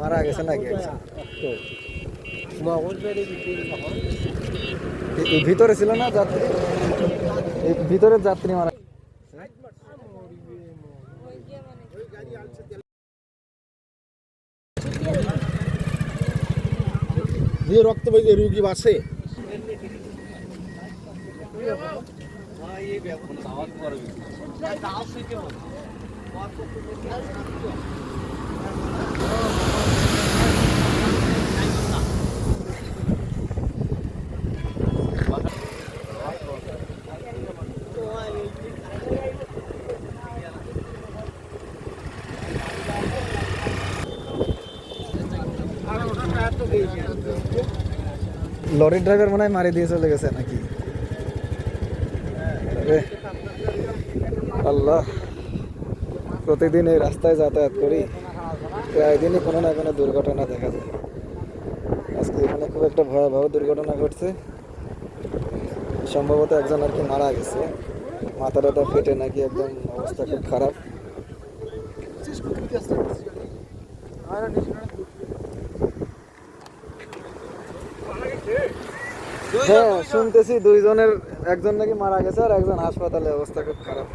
মারা গেছে নাকি একজন? এই ভিতরে ছিল না যাত্রী? এই ভিতরে যাত্রী মারা যে রক্ত বইতে রুগী বাসে লরির ড্রাইভার মনে হয় মারি দিয়ে চলে গেছে নাকি? আরে আল্লাহ, প্রতিদিন এই রাস্তায় যাতায়াত করি, প্রায় দিনই কোনো না কোনো দুর্ঘটনা দেখা যায়। আজকে এখানে খুব একটা ভয়াবহ দুর্ঘটনা ঘটছে। সম্ভবত একজন আর কি মারা গেছে, মাথা টাথা ফেটে নাকি একদম অবস্থা খুব খারাপ। হ্যাঁ শুনতেছি দুইজনের, একজন নাকি মারা গেছে আর একজন হাসপাতালে, অবস্থা খুব খারাপ।